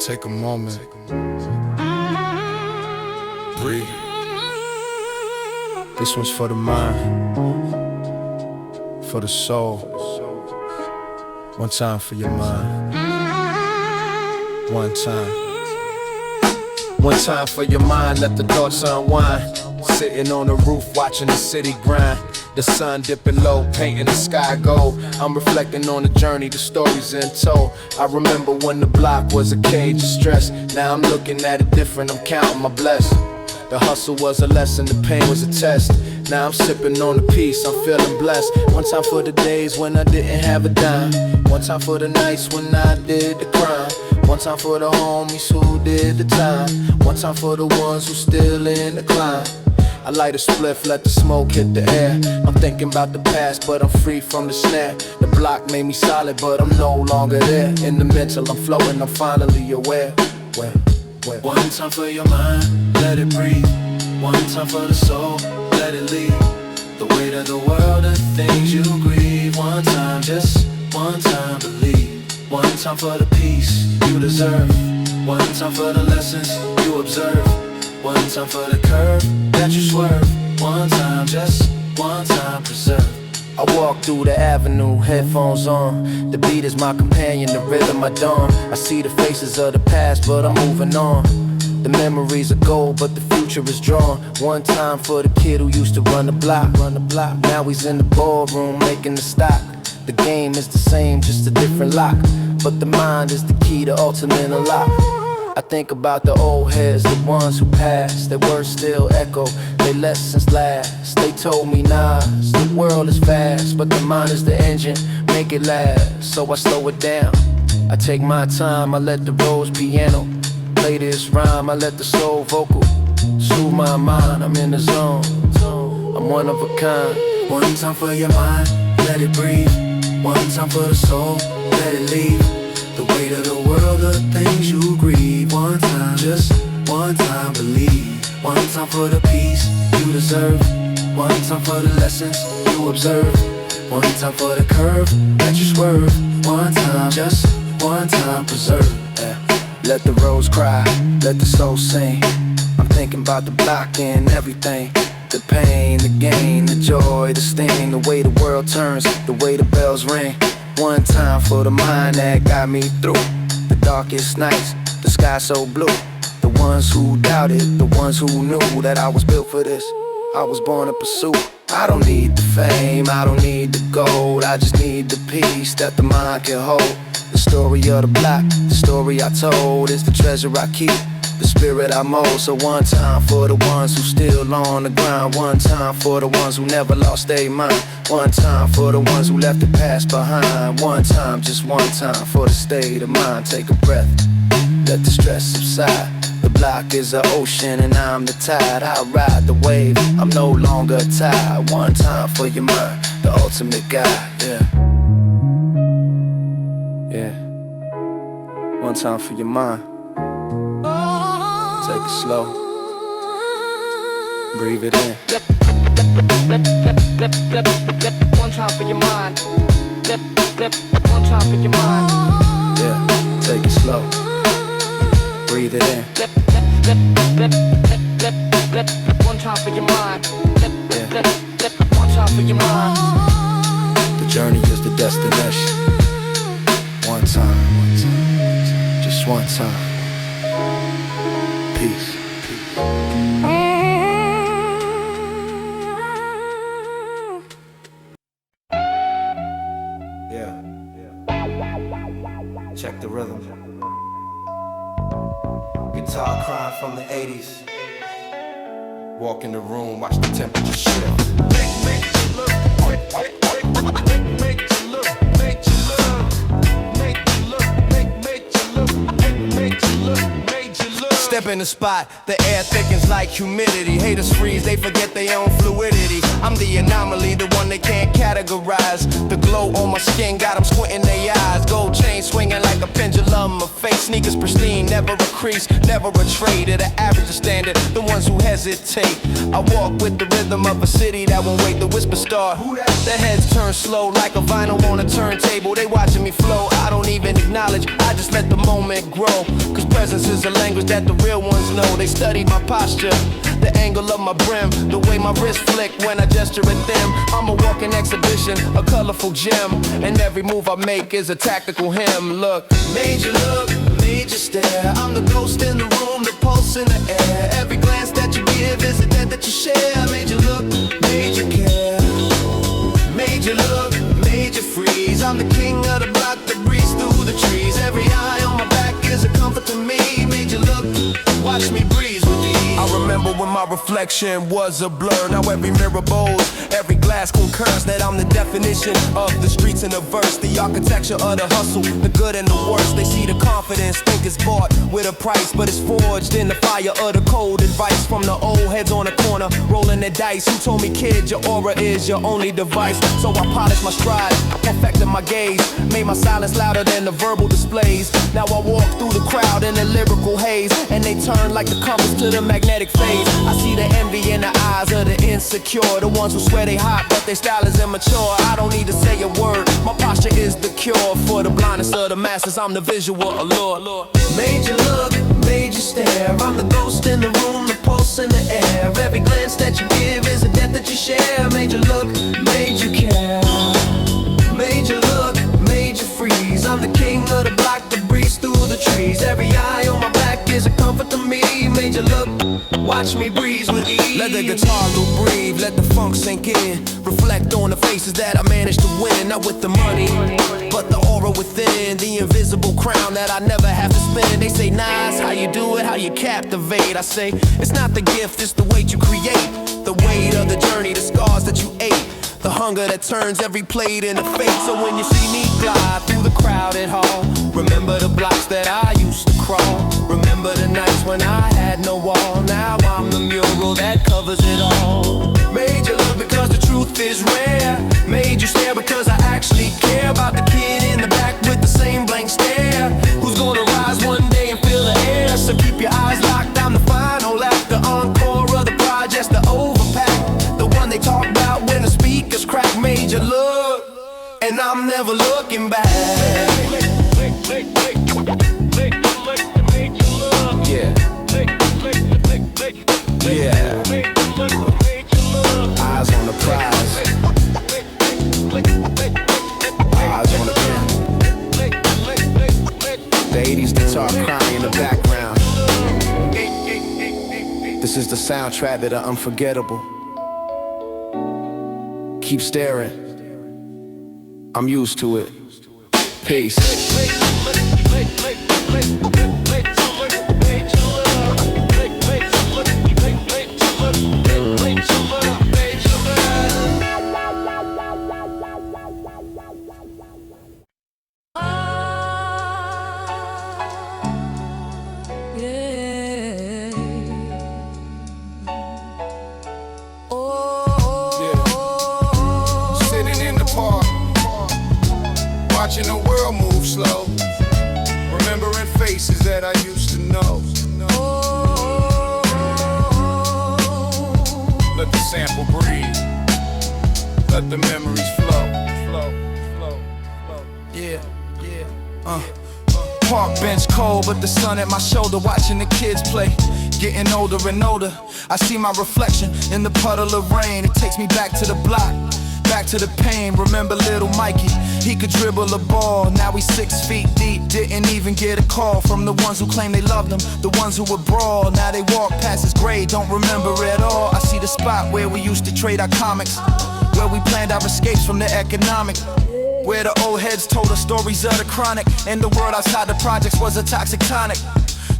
Take a moment. Breathe. This one's for the mind, for the soul. One time for your mind. One time. One time for your mind, let the thoughts unwind. Sitting on the roof watching the city grind. The sun dipping low, painting the sky gold. I'm reflecting on the journey, the stories in tow. I remember when the block was a cage of stress. Now I'm looking at it different, I'm counting my blessings. The hustle was a lesson, the pain was a test. Now I'm sipping on the peace, I'm feeling blessed. One time for the days when I didn't have a dime. One time for the nights when I did the crime. One time for the homies who did the time. One time for the ones who still in the climb. I light a spliff, let the smoke hit the air. I'm thinking about the past, but I'm free from the snare. The block made me solid, but I'm no longer there. In the mental, I'm flowing, I'm finally aware. One time for your mind, let it breathe. One time for the soul, let it leave. The weight of the world, the things you grieve. One time, just one time, believe. One time for the peace you deserve. One time for the lessons you observe. One time for the curve that you swerve. One time, just one time, preserve. I walk through the avenue, headphones on. The beat is my companion, the rhythm my dawn. I see the faces of the past, but I'm moving on. The memories are gold, but the future is drawn. One time for the kid who used to run the block. Now he's in the ballroom making the stock. The game is the same, just a different lock. But the mind is the key to ultimate unlock. I think about the old heads, the ones who passed. Their words still echo, their lessons last. They told me, Nas, the world is fast, but the mind is the engine, make it last. So I slow it down, I take my time, I let the rose piano play this rhyme, I let the soul vocal soothe my mind. I'm in the zone, I'm one of a kind. One time for your mind, let it breathe. One time for the soul, let it leave. The weight of the world, the things you grieve. One time, just one time, believe. One time for the peace you deserve. One time for the lessons you observe. One time for the curve that you swerve. One time, just one time, preserve. Let the rose cry, let the soul sing. I'm thinking about the block and everything. The pain, the gain, the joy, the sting. The way the world turns, the way the bells ring. One time for the mind that got me through the darkest nights, the sky so blue. The ones who doubted, the ones who knew that I was built for this. I was born to pursue. I don't need the fame, I don't need the gold. I just need the peace that the mind can hold. The story of the block, the story I told is the treasure I keep, the spirit I mold. So one time for the ones who still on the grind. One time for the ones who never lost their mind. One time for the ones who left the past behind. One time, just one time for the state of mind. Take a breath, let the stress subside. The block is an ocean and I'm the tide. I ride the wave, I'm no longer tired. One time for your mind, the ultimate guide, yeah. One time for your mind. Take it slow. Breathe it in. One time for your mind. One time for your mind. Yeah, take it slow. Breathe it in. One time for your mind. One time for your mind. The journey is the destination. One time. Just one time. Peace. Yeah. Check the rhythm. Guitar crying from the 80's. Walk in the room, watch the temperature shift. Make you look, make you look, make you look, make you look. Step in the spot, the air thickens like humidity. Haters freeze, they forget their own fluidity. I'm the anomaly, the one they can't categorize. The glow on my skin got them squinting their eyes. Gold chain swinging like a pendulum. My face sneakers pristine, never a crease, never a trade. At the average standard, the ones who hesitate. I walk with the rhythm of a city that won't wait. The whisper start, the heads turn slow like a vinyl on a turntable. They watching me flow, I I don't even acknowledge, I just let the moment grow. Cause presence is a language that the real ones know. They studied my posture, the angle of my brim, the way my wrist flick when I gesture at them. I'm a walking exhibition, a colorful gem, and every move I make is a tactical hymn. Look, made you look, made you stare. I'm the ghost in the room, the pulse in the air. Every glance that you give is a debt that you share. Made you look, made you care. Made you look, made you freeze. I'm the king of the block that breathes through the trees. Every eye on my back is a comfort to me. Made you look, watch me breeze with ease. I remember when my reflection was a blur. Now every mirror bows, every glass concurs that I'm the definition of the streets in a verse. The architecture of the hustle, the good and the worst. They see the confidence, think it's bought with a price, but it's forged in the fire of the cold advice from the old heads on the corner, rolling the dice. Who told me, kid, your aura is your only device? So I polished my stride, perfected my gaze, made my silence louder than the verbal displays. Now I walk through the crowd in a lyrical haze, and they turn like the compass to the magnetic phase. I see the envy in the eyes of the insecure, the ones who swear they hot but their style is immature. I don't need to say a word, my posture is the cure for the blindness of the masses. I'm the visual allure. Made you look, made you stare. I'm the ghost in the room, the pulse in the air. Every glance that you give is a debt that you share. Made you look, made you care. Made you look, made you freeze. I'm the king of the block that breathes through the trees. Every eye on my back is a comfort to me. Made you look, watch me breeze with ease. Let the guitar loop breathe, let the funk sink in. Reflect on the faces that I managed to win. Not with the money, but the aura within. The invisible crown that I never have to spin. They say, Nas, how you do it, how you captivate. I say, it's not the gift, it's the weight you create. The weight of the journey, the scars that you ate. The hunger that turns every plate into fate. So when you see me glide through the crowded hall, remember the blocks that I used to crawl. Remember the nights when I had no wall. Now I'm the mural that covers it all. Made you look because the truth is rare. Made you stare because I actually care about the kid in the back with the same blank stare. Who's gonna rise one day and fill the air? So keep your eyes locked, I'm the final act. The encore of the projects, the overpack. The one they talk about when the speakers crack. Made you look, and I'm never looking back. Yeah. Yeah. Eyes on the prize. Eyes on the pen. The 80's guitar crying in the background. This is the soundtrack that are unforgettable. Keep staring. I'm used to it. Peace. Watching the world move slow, remembering faces that I used to know. Let the sample breathe, let the memories flow. Yeah. Park bench cold, but the sun at my shoulder, watching the kids play. Getting older and older, I see my reflection in the puddle of rain. It takes me back to the block, back to the pain. Remember little Mikey, he could dribble a ball. Now he's 6 feet deep, didn't even get a call from the ones who claim they loved him, the ones who would brawl. Now they walk past his grave, don't remember at all. I see the spot where we used to trade our comics, where we planned our escapes from the economic, where the old heads told us stories of the chronic, and the world outside the projects was a toxic tonic.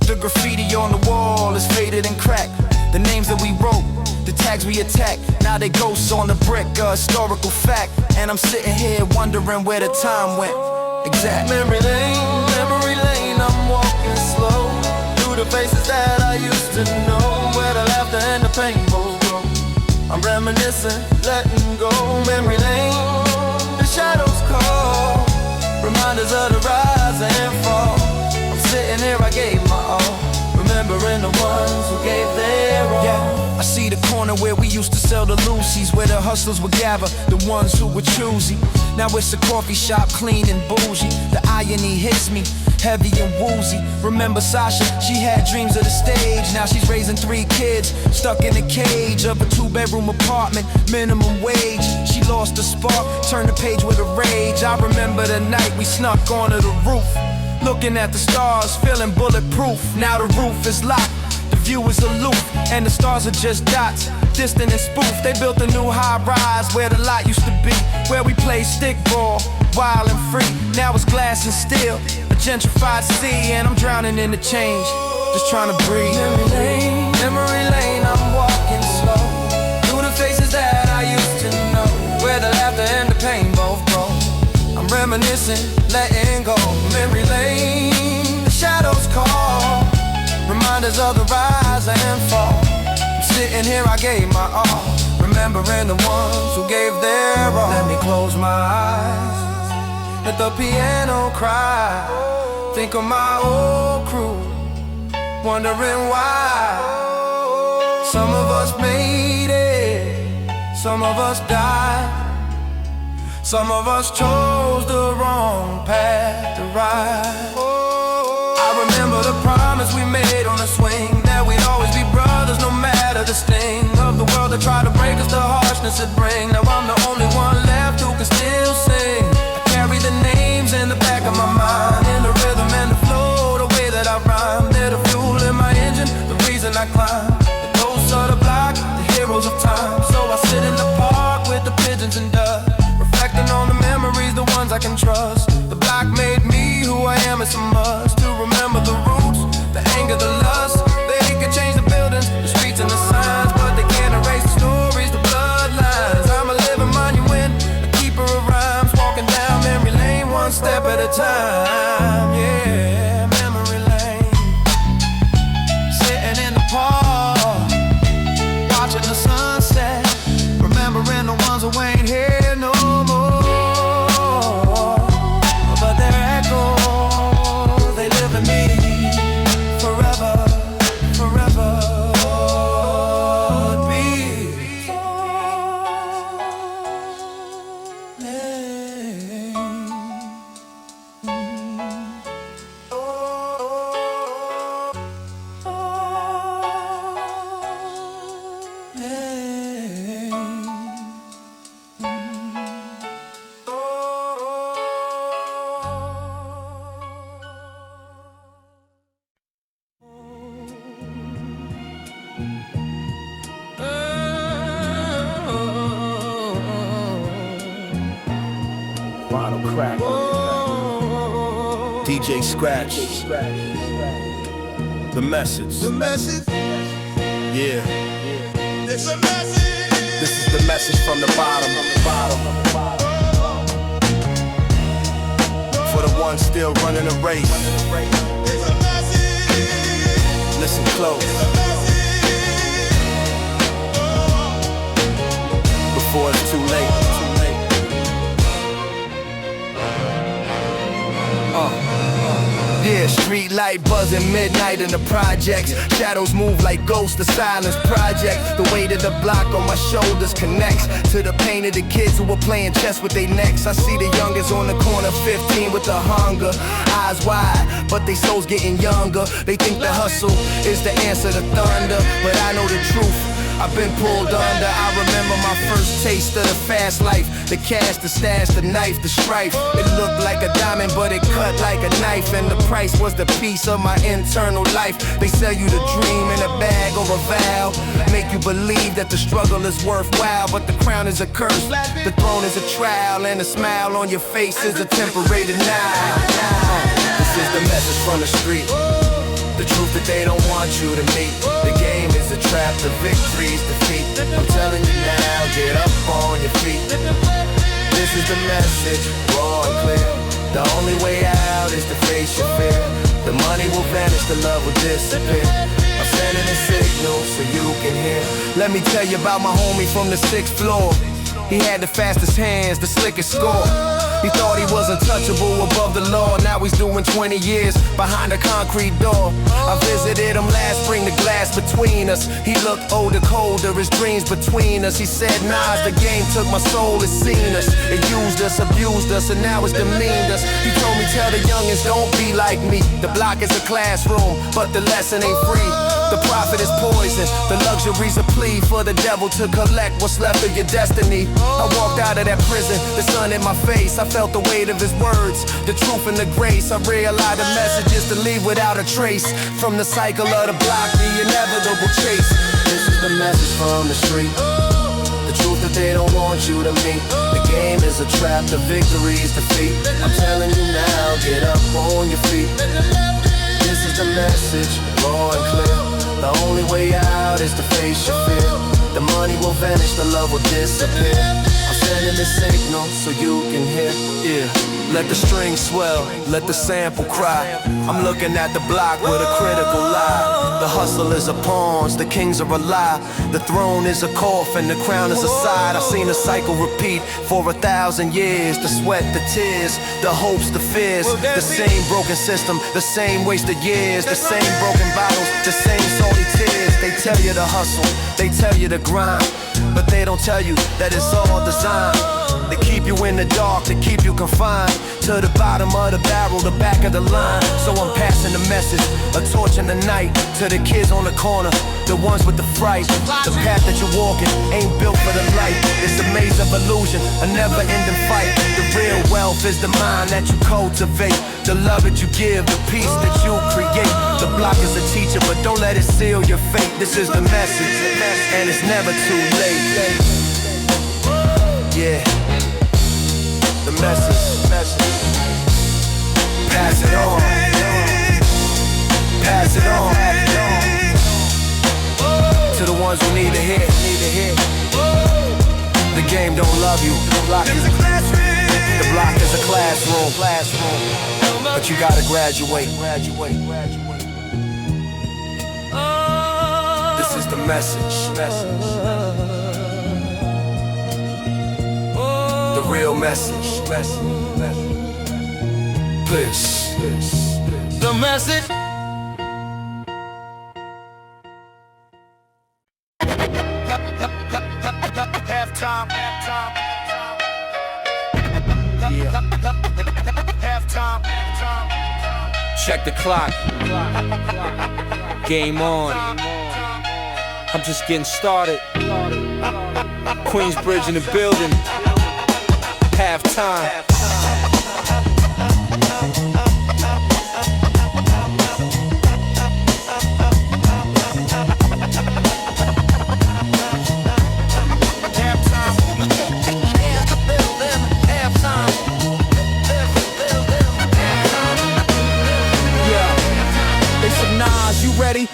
The graffiti on the wall is faded and cracked. The names that we wrote, the tags we attacked, now they ghosts on the brick, a historical fact. And I'm sitting here wondering where the time went. Exact. Memory lane, I'm walking slow through the faces that I used to know, where the laughter and the pain both grow. I'm reminiscing, letting go. Memory lane, the shadows call, reminders of the rise and fall. I'm sitting here, I gave my all, remembering the ones who gave their all. Yeah, I see the corner where we used to sell the Lucy's, where the hustlers would gather, the ones who were choosy. Now it's a coffee shop, clean and bougie. The irony hits me, heavy and woozy. Remember Sasha, she had dreams of the stage. Now she's raising 3 kids, stuck in a cage of a 2-bedroom apartment, minimum wage. She lost the spark, turned the page with a rage. I remember the night we snuck onto the roof, looking at the stars, feeling bulletproof. Now the roof is locked, the view is aloof, and the stars are just dots, distant and spoof. They built a new high-rise where the lot used to be, where we played stickball, wild and free. Now it's glass and steel, a gentrified sea, and I'm drowning in the change, just trying to breathe. Memory lane, I'm walking slow through the faces that I used to know, where the laughter and the pain both grow. I'm reminiscing, letting go. Memory lane, the shadows call, reminders of the rise and fall. I'm sitting here, I gave my all, remembering the ones who gave their all. Let me close my eyes, let the piano cry, think of my old crew, wondering why. Some of us made it, some of us died, some of us chose the wrong path to ride. I remember the promise we made on the swing, that we'd always be brothers no matter the sting of the world that tried to break us, the harshness it bring. Now I'm the only one left who can still sing. I carry the names in the back of my mind, in the rhythm and the flow, the way that I rhyme. They're the fuel in my engine, the reason I climb. The ghosts of the block, the heroes of time. So I sit in the park with the pigeons and dust, reflecting on the memories, the ones I can trust. The block made me who I am, it's a must to remember the roots, the anger, the lust. They could change the buildings, the streets and the signs, but they can't erase the stories, the bloodlines. I'm a living monument, a keeper of rhymes, walking down memory lane, one step at a time. Yeah, memory lane, sitting in the park, watching the sunset, remembering the ones who ain't here no more, but their echoes, they live in me forever, forever. Final crack. DJ Scratch. The message. The message, Yeah. it's a message. This is the message from the bottom. For the ones still running a race. It's a message. Listen close. Before it's too late. Yeah, street light buzzing, midnight in the projects. Shadows move like ghosts, the silence project. The weight of the block on my shoulders connects to the pain of the kids who were playing chess with their necks. I see the youngest on the corner, 15 with the hunger, eyes wide, but they souls getting younger. They think the hustle is the answer to thunder, but I know the truth, I've been pulled under. I remember my first taste of the fast life, the cash, the stash, the knife, the strife. It looked like a diamond, but it cut like a knife, and the price was the piece of my internal life. They sell you the dream in a bag or a vow, make you believe that the struggle is worthwhile, but the crown is a curse, the throne is a trial, and a smile on your face is a temporary denial. This is the message from the street, the truth that they don't want you to meet. The game is a trap, the victory's defeat. I'm telling you now, get up on your feet. This is the message, raw and clear. The only way out is to face your fear. The money will vanish, the love will disappear. I'm sending a signal so you can hear. Let me tell you about my homie from the 6th floor. He had the fastest hands, the slickest score. He thought he was was untouchable above the law. Now he's doing 20 years behind a concrete door. I visited him last spring, the glass between us. He looked older, colder, his dreams between us. He said, Nas, the game took my soul, it's seen us. It used us, abused us, and now it's demeaned us. He told me, tell the youngins, don't be like me. The block is a classroom, but the lesson ain't free. The profit is poison, the luxury's a plea for the devil to collect what's left of your destiny. I walked out of that prison, the sun in my face. I felt the weight of his words, the truth and the grace. I realized the message is to leave without a trace. From the cycle of the block, the inevitable chase. This is the message from the street, the truth that they don't want you to meet. The game is a trap, the victory is defeat. I'm telling you now, get up on your feet. This is the message, raw and clear. The only way out is to face your fear. The money will vanish, the love will disappear. I'm sending the signal so you can hear. Yeah. Let the string swell, let the sample cry. I'm looking at the block with a critical lie. The hustle is a pawns, the kings are a lie. The throne is a coffin, the crown is a side. I've seen the cycle repeat for 1,000 years. The sweat, the tears, the hopes, the fears. The same broken system, the same wasted years. The same broken bottles, the same salty tears. They tell you to hustle, they tell you to grind, but they don't tell you that it's all designed. They keep you in the dark, they keep you confined to the bottom of the barrel, the back of the line. So I'm passing the message, a torch in the night, to the kids on the corner, the ones with the fright. The path that you're walking ain't built for the light. It's a maze of illusion, a never-ending fight. The real wealth is the mind that you cultivate, the love that you give, the peace that you create. The block is a teacher, but don't let it seal your fate. This is the message, and it's never too late. Yeah. The message. Pass it on. Pass it on. To the ones who need to hear. The game don't love you. The block is a classroom. But you gotta graduate. This is the message. The real message. Please. The message. Halftime. Yeah. Halftime. Check the clock. Game on. I'm just getting started. Queensbridge in the building. Halftime.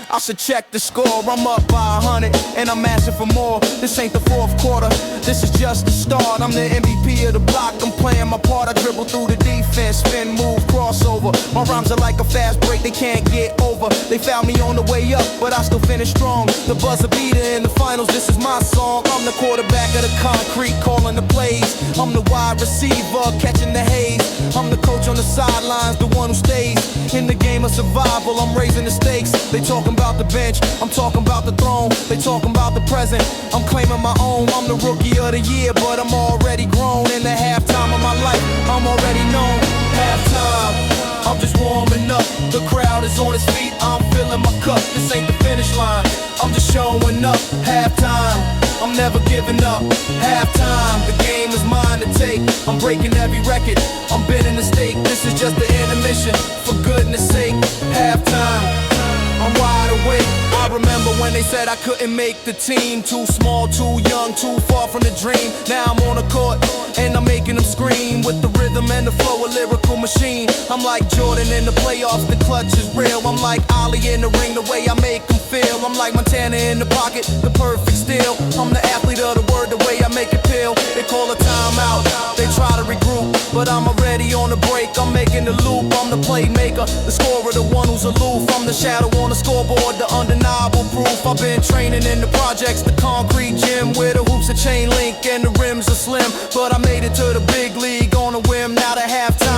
I should check the score, I'm up by 100 and I'm asking for more. This ain't the fourth quarter, this is just the start. I'm the MVP of the block, I'm playing my part. I dribble through the defense, spin, move, crossover. My rhymes are like a fast break, they can't get over. They found me on the way up, but I still finish strong. The buzzer beater in the finals, this is my song. I'm the quarterback of the concrete, calling the plays. I'm the wide receiver, catching the haze. I'm the coach on the sidelines, the one who stays in the game of survival. I'm raising the stakes. They talking about the bench, I'm talking about the throne. They talking about the present, I'm claiming my own. I'm the rookie of the year, but I'm already grown. In the halftime of my life, I'm already known. Halftime, I'm just warming up. The crowd is on its feet, I'm filling my cup. This ain't the finish line, I'm just showing up. Halftime, I'm never giving up. Halftime, the game is mine to take. I'm breaking every record, I'm bending the stake. This is just the intermission, for goodness sake. Halftime, I'm wide awake. I remember when they said I couldn't make the team. Too small, too young, too far from the dream. Now I'm on the court and I'm making them scream. With the rhythm and the flow, a lyrical machine. I'm like Jordan in the playoffs, the clutch is real. I'm like Ali in the ring, the way I make them feel. I'm like Montana in the pocket, the perfect steal. I'm the athlete of the word, the way I make it feel. They call a timeout, they try to regroup, but I'm already on the break. I'm making the loop, I'm the playmaker, the scorer, the one who's aloof. I'm the shadow on the scoreboard, the undeniable proof. I've been training in the projects, the concrete gym, where the hoops are chain link and the rims are slim. But I made it to the big league on a whim. Now the halftime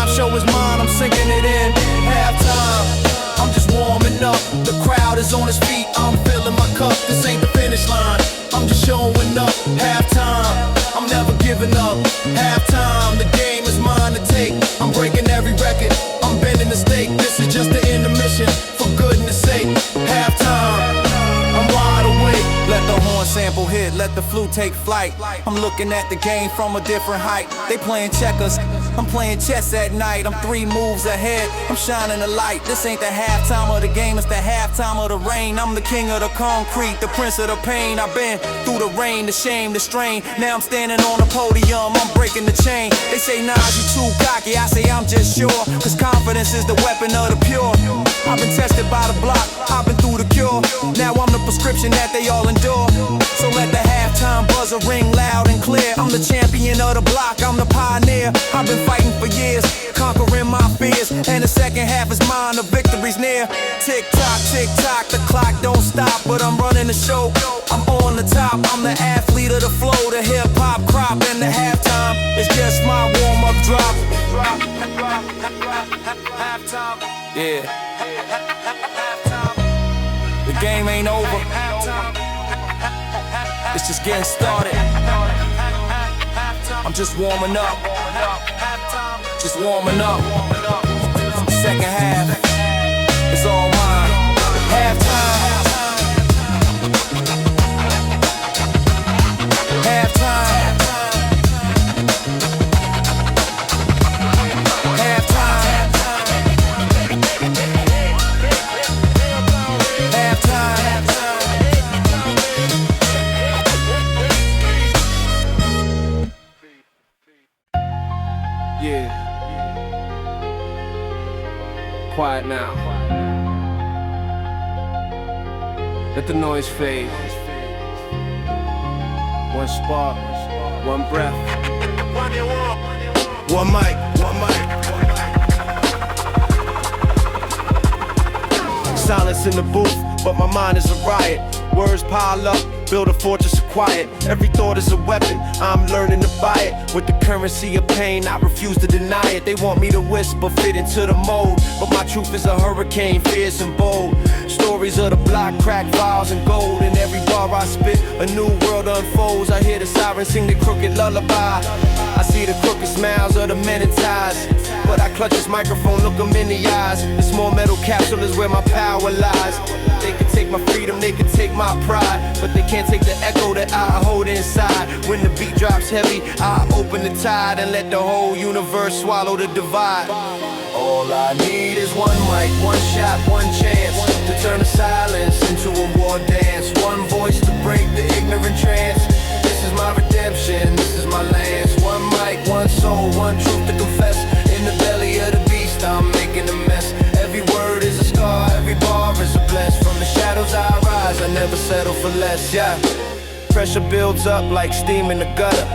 is on his feet, I'm filling my cup. This ain't the finish line, I'm just showing up. Halftime, I'm never giving up. Halftime, the game is mine to take. I'm breaking every record, I'm bending the stake. This is just the intermission, for goodness sake. Halftime, I'm wide awake. Let the horn sample hit, let the flute take flight. I'm looking at the game from a different height. They playing checkers, I'm playing chess at night. I'm 3 moves ahead, I'm shining the light. This ain't the halftime of the game, it's the halftime of the rain. I'm the king of the concrete, the prince of the pain. I've been through the rain, the shame, the strain. Now I'm standing on the podium, I'm breaking the chain. They say, Nas, you too cocky, I say I'm just sure. Cause confidence is the weapon of the pure. I've been tested by the block, I've been through the cure. Now I'm the prescription that they all endure. So let the halftime buzzer ring loud and clear. I'm the champion of the block, I'm the pioneer. I've been fighting for years, conquering my fears. And the second half is mine, the victory's near. Tick tock, the clock don't stop. But I'm running the show, I'm on the top. I'm the athlete of the flow, the hip-hop crop. And the halftime is just my warm-up drop. Halftime, yeah. The game ain't over, it's just getting started. I'm just warming up, just warming up. Second half is all mine. Halftime, halftime, halftime, halftime. Yeah. Quiet now. Let the noise fade. One spark, one breath. One mic, one mic. Silence in the booth, but my mind is a riot. Words pile up, build a fortress of quiet. Every thought is a weapon, I'm learning to buy it. With the currency of pain, I refuse to deny it. They want me to whisper, fit into the mold, but my truth is a hurricane, fierce and bold. Stories of the block, crack vials and gold. In every bar I spit, a new world unfolds. I hear the sirens sing the crooked lullaby. I see the crooked smiles of the men in ties, but I clutch this microphone, look them in the eyes. This small metal capsule is where my power lies. They can take my freedom, they can take my pride, but they can't take the echo that I hold inside. When the beat drops heavy, I open the tide and let the whole universe swallow the divide. All I need is one mic, one shot, one chance to turn the silence into a war dance. One voice to break the ignorant trance. This is my redemption, this is my lance. One mic, one soul, one truth to confess. In the belly of the beast, I'm making a mess. Every word is a scar, every bar is a bless. From the shadows I rise, I never settle for less, yeah. Pressure builds up like steam in the gutter.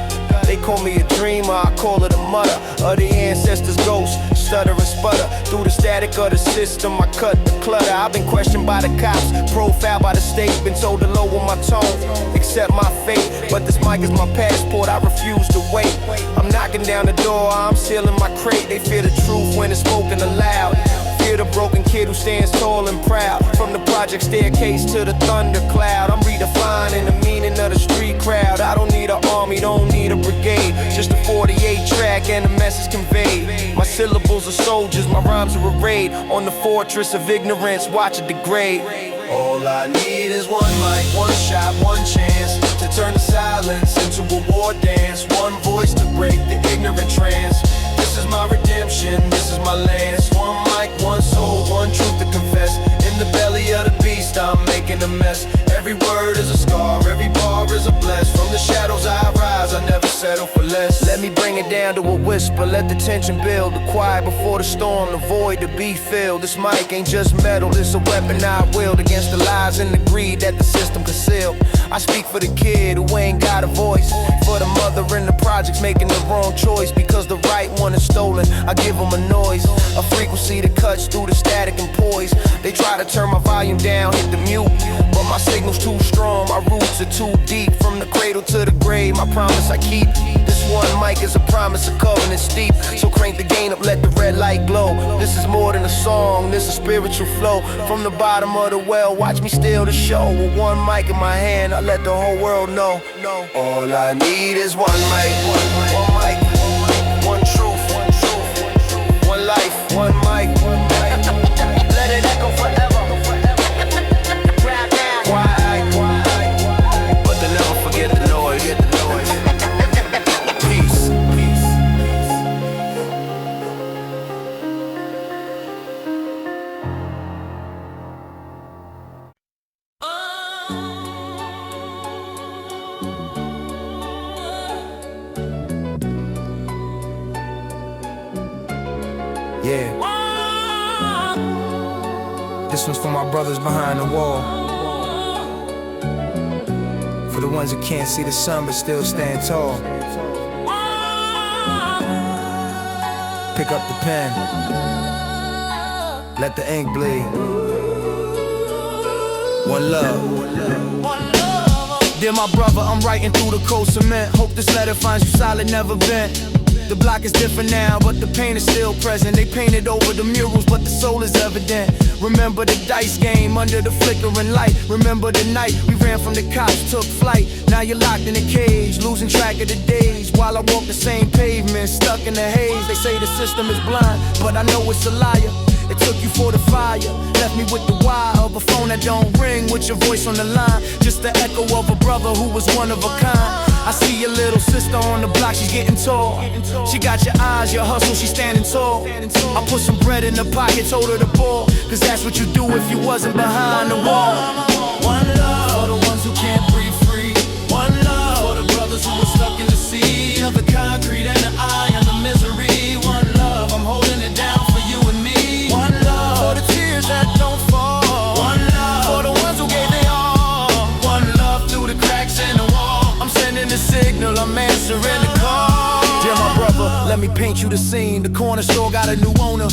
They call me a dreamer, I call it a mutter of the ancestors' ghost, stutter and sputter. Through the static of the system, I cut the clutter. I've been questioned by the cops, profiled by the state. Been told to lower my tone, accept my fate. But this mic is my passport, I refuse to wait. I'm knocking down the door, I'm sealing my crate. They fear the truth when it's spoken aloud. Fear the broken kid who stands tall and proud. From the project staircase to the thundercloud, I'm redefining the meaning of the street crowd. I don't need an army, don't need a brigade. Just a 48 track and a message conveyed. My syllables are soldiers, my rhymes are arrayed on the fortress of ignorance, watch it degrade. All I need is one mic, one shot, one chance to turn the silence into a war dance. One voice to break the ignorant trance. This is my redemption, this is my lance. One mic, one soul, one truth to confess. In the belly of the beast, I'm making a mess. Every word is a scar, every bar is a bless. From the shadows I rise, I never settle for less. Let me bring it down to a whisper, let the tension build. The quiet before the storm, the void to be filled. This mic ain't just metal, it's a weapon I wield against the lies and the greed that the system concealed. I speak for the kid who ain't got a voice, for the mother in the projects making the wrong choice because the right one is stolen. I give them a noise, a frequency that cuts through the static and poise. They try to turn my volume down, hit the mute, but my signal's too strong, my roots are too deep. From the cradle to the grave, my promise I keep. This one mic mic is a promise of covenant steep. So crank the gain up, let the red light glow. This is more than a song, this is spiritual flow. From the bottom of the well, watch me steal the show. With one mic in my hand, I let the whole world know. All I need is one mic, one truth, one life, one mic. Let it echo forever. But they never forget the noise. Peace. Yeah. This one's for my brothers behind the wall. For the ones who can't see the sun but still stand tall. Pick up the pen. Let the ink bleed. One love. Dear my brother, I'm writing through the cold cement. Hope this letter finds you solid, never bent. The block is different now, but the pain is still present. They painted over the murals, but the soul is evident. Remember the dice game under the flickering light. Remember the night we ran from the cops, took flight. Now you're locked in a cage, losing track of the days. While I walk the same pavement, stuck in the haze. They say the system is blind, but I know it's a liar. It took you for the fire, left me with the wire of a phone that don't ring with your voice on the line. Just the echo of a brother who was one of a kind. I see your little sister on the block, she's getting tall. She got your eyes, your hustle, she's standing tall. I put some bread in the pocket, told her to ball. Cause that's what you do if you wasn't behind the wall. One love for the ones who can't breathe free. One love for the brothers who were stuck in the sea of the concrete and the eye and the misery. One love, I'm holding it down for you and me. One love for the tears that don't fall. One love for the ones who gave their all. One love through the cracks in the wall. I'm sending the signal, I'm answering the call. Dear my brother, let me paint you the scene. The corner store got a new owner,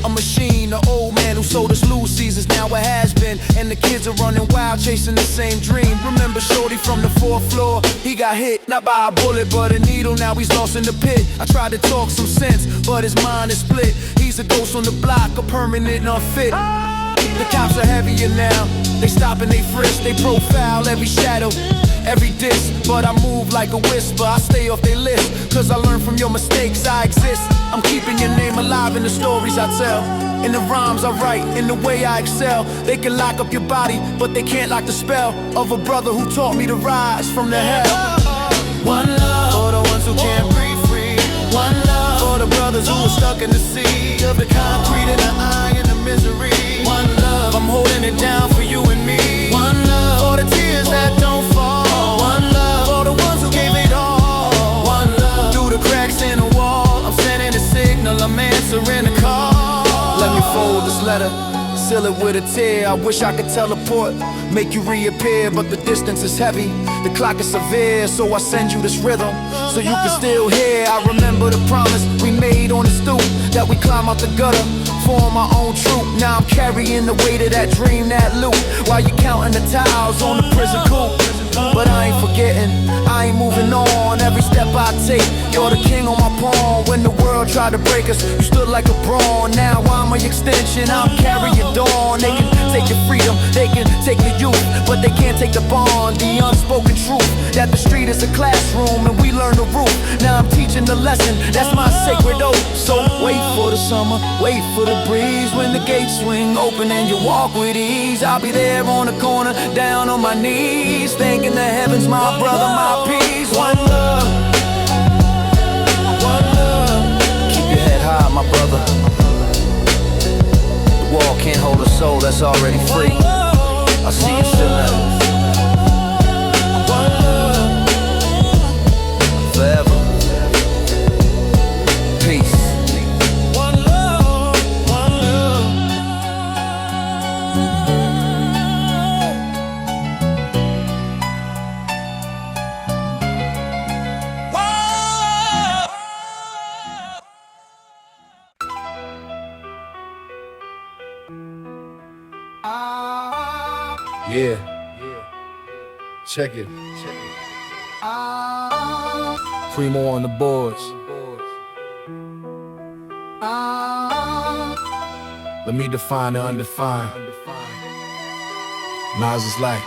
a machine. The old man who sold us Little Caesars now it has been. And the kids are running wild, chasing the same dream. Remember Shorty from the 4th floor? He got hit, not by a bullet, but a needle. Now he's lost in the pit. I tried to talk some sense, but his mind is split. He's a ghost on the block, a permanent unfit. The cops are heavier now. They stop and they frisk, they profile every shadow, every diss. But I move like a whisper, I stay off their list. Cause I learn from your mistakes, I exist. I'm keeping your name alive in the stories I tell, in the rhymes I write, in the way I excel. They can lock up your body, but they can't lock the spell of a brother who taught me to rise from the hell. One love for the ones who can't breathe free. One love for the brothers who are stuck in the sea of the concrete and the eye and the misery. One love, I'm holding it down for you and me. One love for the tears that don't fall. One love for the ones who gave it all. One love through the cracks in the wall. I'm sending a signal, I'm answering the call. Let me fold this letter, seal it with a tear. I wish I could teleport, make you reappear, but the distance is heavy, the clock is severe. So I send you this rhythm, so you can still hear. I remember the promise we made on the stoop, that we climb out the gutter, form our own troop. Now I'm carrying the weight of that dream, that loot, while you counting the tiles on the prison coop. But I ain't forgetting, I ain't moving on. Every step I take, you're the king on my pawn. When the world tried to break us, you stood like a brawn. Now I'm an extension, I'm carrying dawn. They can take your freedom, they can take your youth, but they can't take the bond, the unspoken truth, that the street is a classroom and we learn the root. Now I'm teaching the lesson, that's my sacred oath. So wait for the summer, wait for the breeze. When the gates swing open and you walk with ease, I'll be there on the corner, down on my knees, thanking the heavens, my brother, my peace. One love, one love. Keep your head high, my brother. The wall can't hold a soul that's already free. I'll see you soon. One love, forever. Peace. One love, one love. Yeah. Check it. Primo on the boards. Let me define the undefined. Nas-is-like.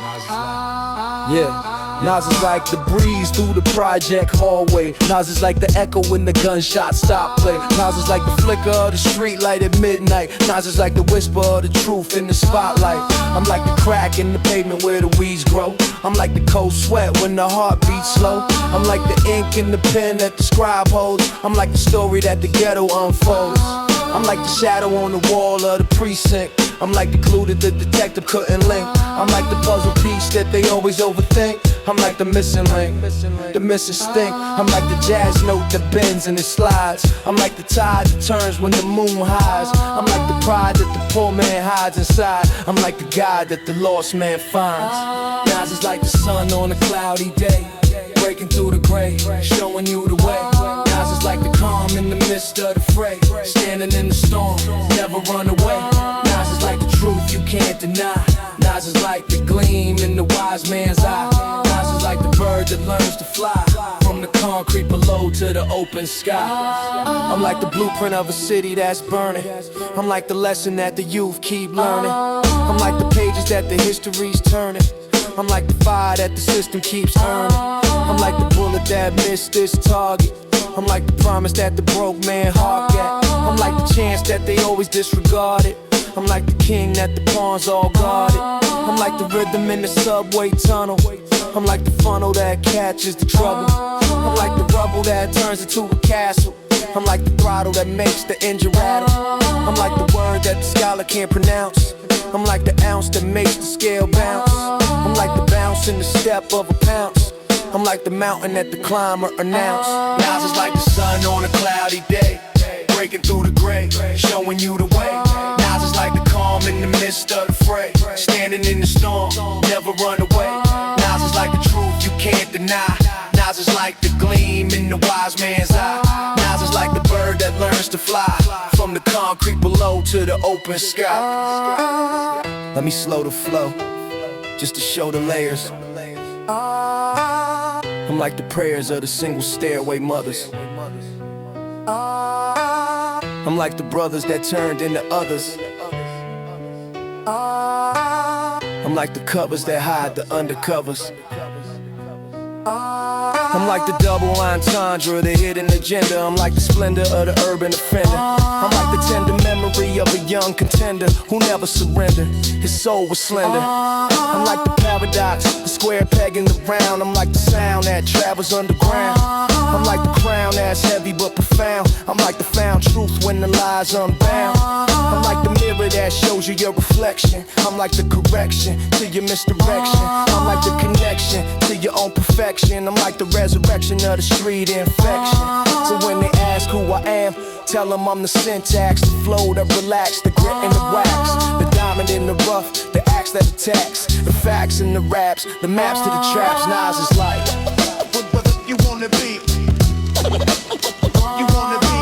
Yeah, Nas is like the breeze through the project hallway. Nas is like the echo when the gunshots stop play. Nas is like the flicker of the street light at midnight. Nas is like the whisper of the truth in the spotlight. I'm like the crack in the pavement where the weeds grow. I'm like the cold sweat when the heart beats slow. I'm like the ink in the pen that the scribe holds. I'm like the story that the ghetto unfolds. I'm like the shadow on the wall of the precinct. I'm like the clue that the detective couldn't link. I'm like the puzzle piece that they always overthink. I'm like the missing link, the missing stink. I'm like the jazz note that bends and it slides. I'm like the tide that turns when the moon hides. I'm like the pride that the poor man hides inside. I'm like the God that the lost man finds. Nas is like the sun on a cloudy day, breaking through the gray, showing you the way. Nas is like the calm in the midst of the fray, standing in the storm, never run away. Nas is like the truth you can't deny. Nas is like the gleam in the wise man's eye. Nas is like the bird that learns to fly from the concrete below to the open sky. I'm like the blueprint of a city that's burning. I'm like the lesson that the youth keep learning. I'm like the pages that the history's turning. I'm like the fire that the system keeps earning. I'm like the bullet that missed this target. I'm like the promise that the broke man heart got. I'm like the chance that they always disregarded. I'm like the king that the pawns all guarded. I'm like the rhythm in the subway tunnel. I'm like the funnel that catches the trouble. I'm like the rubble that turns into a castle. I'm like the throttle that makes the engine rattle. I'm like the word that the scholar can't pronounce. I'm like the ounce that makes the scale bounce. I'm like the bounce in the step of a pounce. I'm like the mountain that the climber announced. Nas is like the sun on a cloudy day, breaking through the gray, showing you the way. Nas is like the calm in the midst of the fray, standing in the storm, never run away. Nas is like the truth you can't deny. Nas is like the gleam in the wise man's eye. Nas is like the bird that learns to fly from the concrete below to the open sky. Let me slow the flow, just to show the layers. I'm like the prayers of the single stairway mothers. I'm like the brothers that turned into others. I'm like the covers that hide the undercovers. I'm like the double entendre, the hidden agenda. I'm like the splendor of the urban offender. I'm like the tender memory of a young contender who never surrendered. His soul was slender. I'm like the paradox, the square peg in the round. I'm like the sound that travels underground. I'm like the crown that's heavy but profound. I'm like the found truth when the lies unbound. I'm like the mirror that shows you your reflection. I'm like the correction to your misdirection. I'm like the connection to your own perfection. I'm like the resurrection of the street infection. So when they ask who I am, tell them I'm the syntax, the flow that relax, the grit and the wax, the diamond in the rough, the axe that attacks, the facts and the raps, the maps to the traps. Nas is like what you wanna be. You wanna be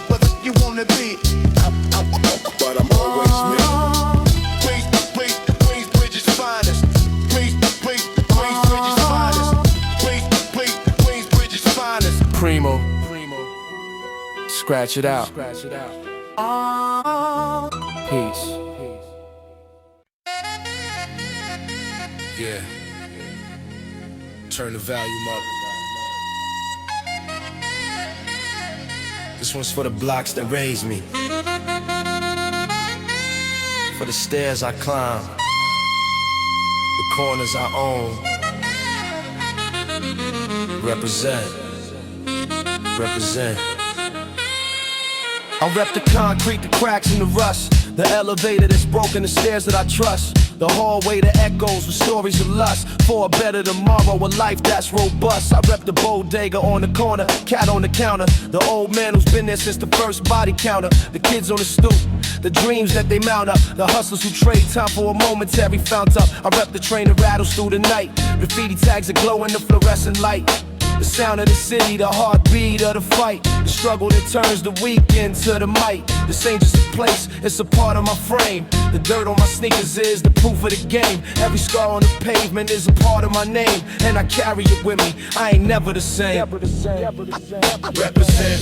what you wanna be. But I'm always me. Queensbridge's finest. Queensbridge's finest. Queensbridge's finest. Primo. Scratch it out. Peace. Yeah. Turn the volume up. This one's for the blocks that raised me, for the stairs I climb, the corners I own. Represent. I rep the concrete, the cracks and the rust, the elevator that's broken, the stairs that I trust, the hallway that echoes with stories of lust, for a better tomorrow, a life that's robust. I rep the bodega on the corner, cat on the counter, the old man who's been there since the first body counter, the kids on the stoop, the dreams that they mount up, the hustlers who trade time for a momentary fount up. I rep the train that rattles through the night, graffiti tags that glow in the fluorescent light, the sound of the city, the heartbeat of the fight, the struggle that turns the weekend to the might, This ain't just a place, it's a part of my frame. The dirt on my sneakers is the proof of the game. Every scar on the pavement is a part of my name, and I carry it with me, I ain't never the same. Represent,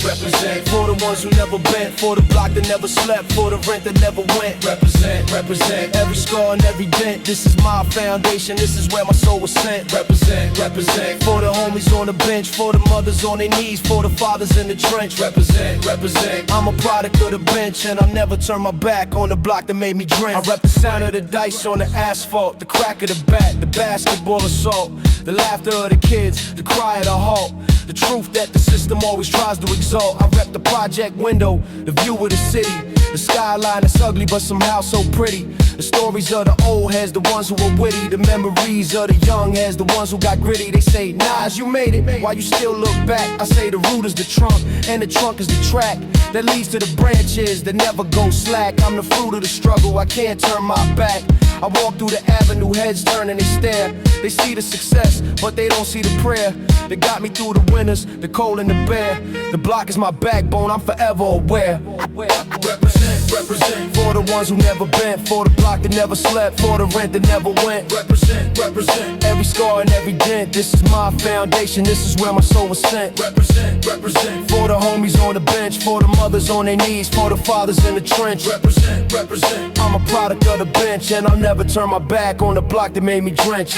represent, for the ones who never bent, for the block that never slept, for the rent that never went. Represent, represent, every scar and every dent. This is my foundation, this is where my soul was sent. Represent, represent, for the homies on the bench, for the mothers on their knees, for the fathers in the trench. Represent, represent, I'm a product of the bench, and I'll never turn my back on the block that made me dream. I rep the sound of the dice on the asphalt, the crack of the bat, the basketball assault, the laughter of the kids, the cry of the halt, the truth that the system always tries to exalt. I rep the project window, the view of the city, the skyline that's ugly but somehow so pretty. The stories of the old heads, the ones who were witty, the memories of the young heads, the ones who got gritty. They say, Nas, you made it, why you still look back? I say the root is the trunk, and the trunk is the track that leads to the branches that never go slack. I'm the fruit of the struggle, I can't turn my back. I walk through the avenue, heads turn and they stare. They see the success, but they don't see the prayer that got me through the winters, the cold and the bare. The block is my backbone, I'm forever aware. Represent, represent, for the ones who never bent, for the block that never slept, for the rent that never went. Represent, represent, every scar and every dent. This is my foundation, this is where my soul was sent. Represent, represent, for the homies on the bench, for the mothers on their knees, for the fathers in the trench. Represent, represent, I'm a product of the bench, and I'll never turn my back on the block that made me drench.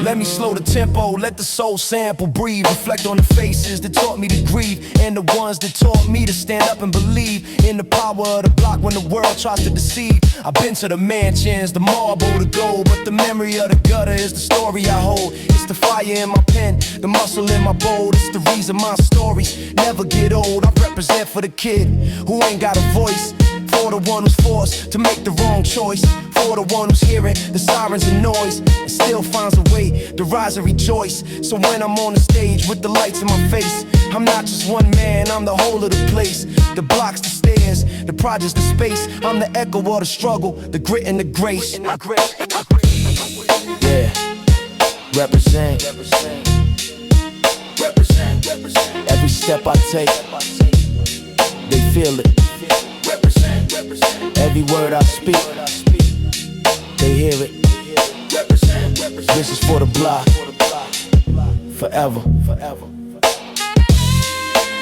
Let me slow the tempo, let the soul sample breathe. Reflect on the faces that taught me to grieve, and the ones that taught me to stand up and believe in the power of the block when the world tries to deceive. I've been to the mansions, the marble, the gold, but the memory of the gutter is the story I hold. It's the fire in my pen, the muscle in my bowl. It's the reason my stories never get old. I represent for the kid who ain't got a voice, for the one who's forced to make the wrong choice, for the one who's hearing the sirens and noise and still finds a way to rise and rejoice. So when I'm on the stage with the lights in my face, I'm not just one man, I'm the whole of the place. The blocks, the stairs, the projects, the space. I'm the echo of the struggle, the grit and the grace. Yeah, represent, represent, represent. Every step I take, they feel it. Every word I speak, they hear it. This is for the block, forever.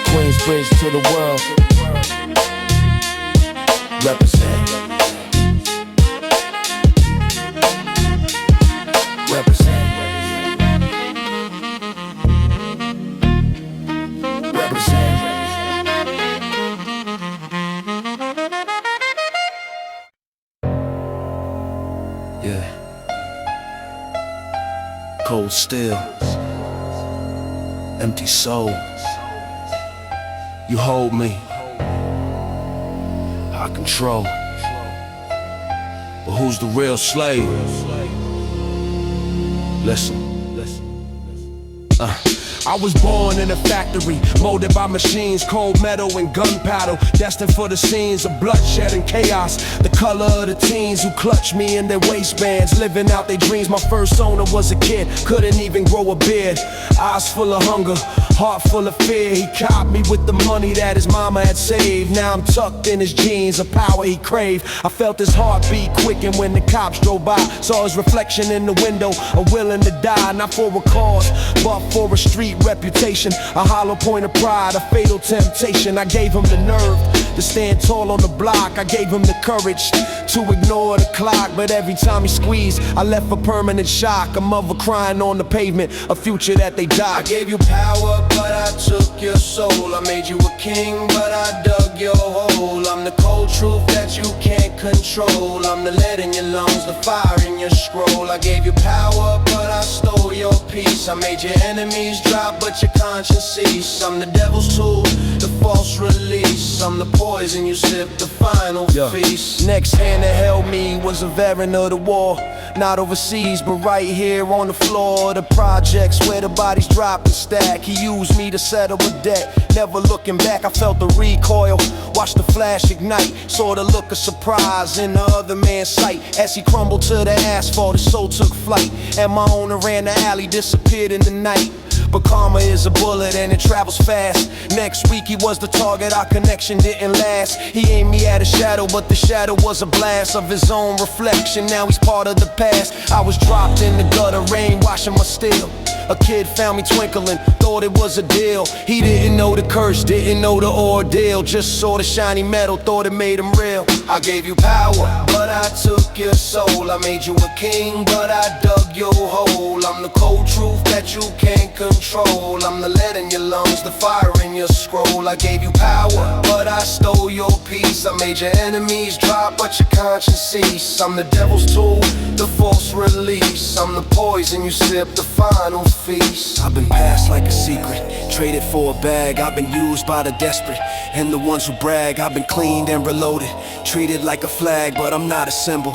Queensbridge to the world. Represent. Represent. Represent. Yeah. Cold steel, empty soul. You hold me, I control. But who's the real slave? Listen. I was born in a factory, molded by machines, cold metal and gunpowder, destined for the scenes of bloodshed and chaos. The color of the teens who clutched me in their waistbands, living out their dreams. My first owner was a kid, couldn't even grow a beard. Eyes full of hunger, heart full of fear. He copped me with the money that his mama had saved. Now I'm tucked in his jeans, a power he craved. I felt his heartbeat quicken when the cops drove by. Saw his reflection in the window, a willing to die. Not for a cause, but for a street reputation. A hollow point of pride, a fatal temptation. I gave him the nerve to stand tall on the block. I gave him the courage to ignore the clock. But every time he squeezed, I left a permanent shock. A mother crying on the pavement, a future that they died. I gave you power, but I took your soul. I made you a king, but I dug your hole. I'm the cold truth that you can't control. I'm the lead in your lungs, the fire in your scroll. I gave you power, but I stole your peace. I made your enemies drop, but your conscience cease. I'm the devil's tool, the false release. I'm the poison you sip, the final feast. Next hand that held me was a veteran of the war. Not overseas, but right here on the floor. The projects where the bodies drop and stack. He used me to settle a debt. Never looking back, I felt the recoil. Watched the flash ignite. Saw the look of surprise in the other man's sight. As he crumbled to the asphalt, his soul took flight. And my owner ran the alley, disappeared in the night. But karma is a bullet and it travels fast. Next week he was the target, our connection didn't last. He aimed me at a shadow, but the shadow was a blast of his own reflection. Now he's part of the past. I was dropped in the gutter, rain washing my steel. A kid found me twinkling, thought it was a deal. He didn't know the curse, didn't know the ordeal. Just saw the shiny metal, thought it made him real. I gave you power, but I took your soul. I made you a king, but I dug your hole. I'm the cold truth that you can't control. I'm the lead in your lungs, the fire in your scroll. I gave you power, but I stole your peace. I made your enemies drop, but your conscience cease. I'm the devil's tool, the false release. I'm the poison you sip, the final feast. I've been passed like a secret, traded for a bag. I've been used by the desperate and the ones who brag. I've been cleaned and reloaded, treated like a flag, but I'm not a symbol.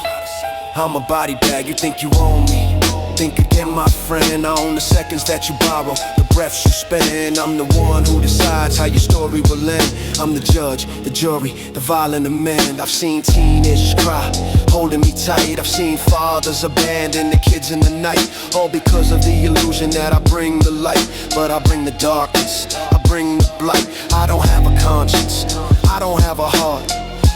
I'm a body bag, you think you own me. Think again, my friend, I own the seconds that you borrow, the breaths you spend. I'm the one who decides how your story will end. I'm the judge, the jury, the violent amend. I've seen teenagers cry, holding me tight. I've seen fathers abandon the kids in the night, all because of the illusion that I bring the light. But I bring the darkness, I bring the blight. I don't have a conscience, I don't have a heart.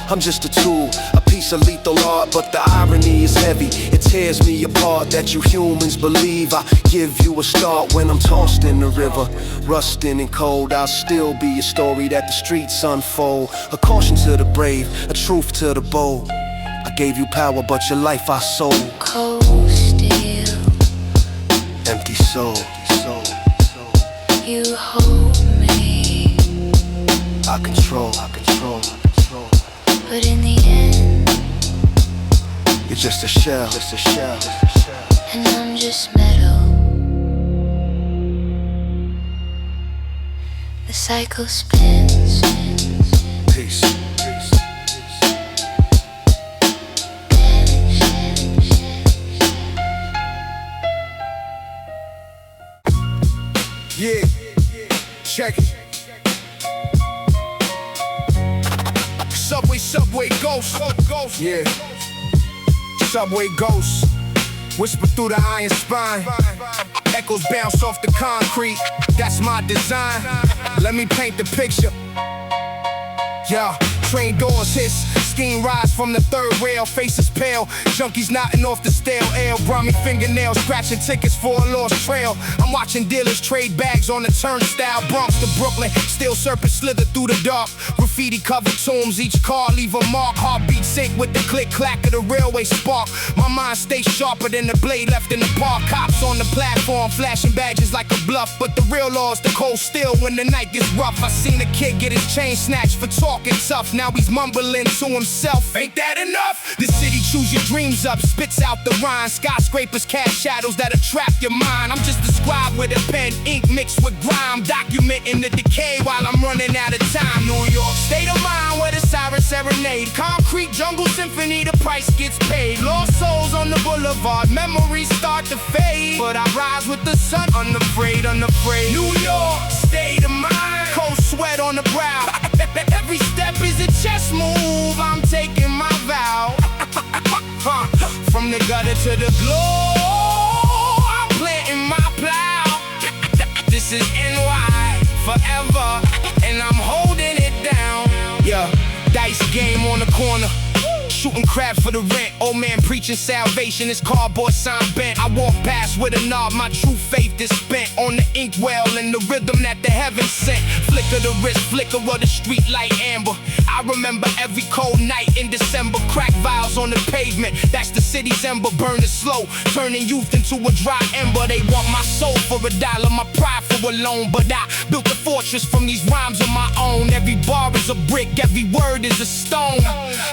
I'm just a tool, a piece of lethal art. But the irony is heavy, it tears me apart that you humans believe I give you a start. When I'm tossed in the river, rusting and cold, I'll still be a story that the streets unfold. A caution to the brave, a truth to the bold. I gave you power, but your life I sold. Cold steel, Empty soul. you hold me, I control. but in the end, You're just a shell. and I'm just metal. The cycle spins. Peace. Yeah, check it. Subway ghost. Yeah, subway ghost. Whisper through the iron spine. Echoes bounce off the concrete. That's my design. Let me paint the picture. Yeah, train doors hiss. Scheme rise from the third rail, faces pale. Junkies knocking off the stale ale. Grimy fingernails, scratching tickets for a lost trail. I'm watching dealers trade bags on the turnstile. Bronx to Brooklyn, steel serpents slither through the dark. Graffiti covered tombs, each car leave a mark. Heartbeat sync with the click clack of the railway spark. My mind stays sharper than the blade left in the park. Cops on the platform, flashing badges like a bluff. But the real law is the cold steel when the night gets rough. I seen a kid get his chain snatched for talking tough. Now he's mumbling to himself. Ain't that enough? The city chews your dreams up, spits out the rhyme. Skyscrapers cast shadows that'll trap your mind. I'm just a scribe with a pen, ink mixed with grime, documenting the decay while I'm running out of time. New York, state of mind where the sirens serenade. Concrete jungle symphony, the price gets paid. Lost souls on the boulevard, memories start to fade. But I rise with the sun, unafraid. New York, state of mind, cold sweat on the brow. Every step is a chess move, I'm taking my vow. From the gutter to the glow, I'm planting my plow. This is NY forever, and I'm holding it down. Yeah, dice game on the corner, shooting crap for the rent. Old man preaching salvation, his cardboard sign bent. I walk past with a nod, my true faith is spent on the inkwell and the rhythm that the heavens sent. Flicker the wrist, flicker of the street light amber. I remember every cold night in December. Crack vials on the pavement, that's the city's ember. Burning slow, turning youth into a dry ember. They want my soul for $1, my pride for a loan. But I built a fortress from these rhymes of my own. Every bar is a brick, every word is a stone.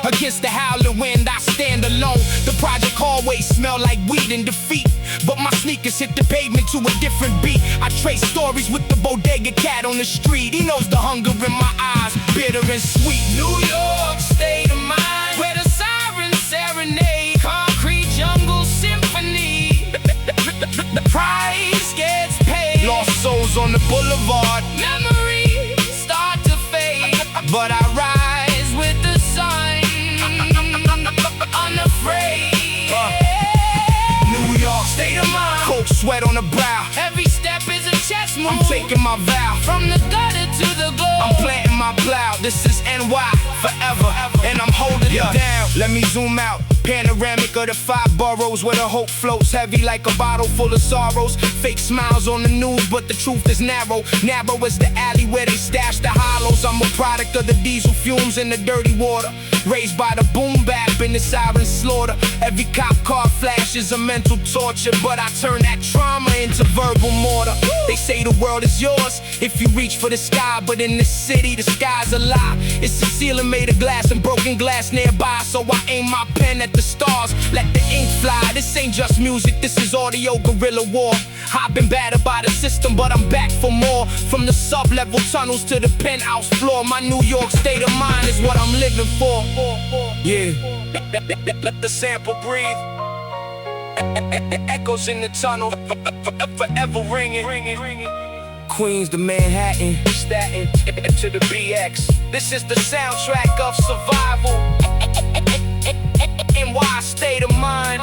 Against the howl solid wind, I stand alone. The project always smell like weed and defeat, but my sneakers hit the pavement to a different beat. I trace stories with the bodega cat on the street. He knows the hunger in my eyes, bitter and sweet. New York, state of mind, where the sirens serenade, concrete jungle symphony. The price gets paid. Lost souls on the boulevard, memories start to fade, but I rise with the sun, unafraid. New York, state of mind, cold sweat on the brow. Every step is a chess move. I'm taking my vow, from the gutter to the glow. I'm planting my plow. This is NY forever, and I'm holding it down. Let me zoom out. Panoramic of the 5 boroughs, where the hope floats heavy like a bottle full of sorrows. Fake smiles on the news, but the truth is narrow. Narrow as the alley where they stash the hollows. I'm a product of the diesel fumes and the dirty water, raised by the Boombap and the siren slaughter. Every cop car flash is a mental torture, but I turn that trauma into verbal mortar. They say the world is yours if you reach for the sky, but in this city the sky's a lie. It's a ceiling made of glass and broken glass nearby, so I aim my pen at the stars, let the ink fly. This ain't just music, this is audio guerrilla war. I've been battered by the system, but I'm back for more. From the sub-level tunnels to the penthouse floor, my New York state of mind is what I'm living for. Yeah, let the sample breathe. Echoes in the tunnel, forever ringing. Queens to Manhattan, Staten to the BX. This is the soundtrack of survival. NY state of mind,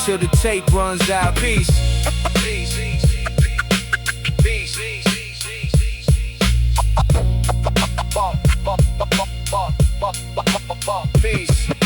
till the tape runs out. Peace. Peace. Peace.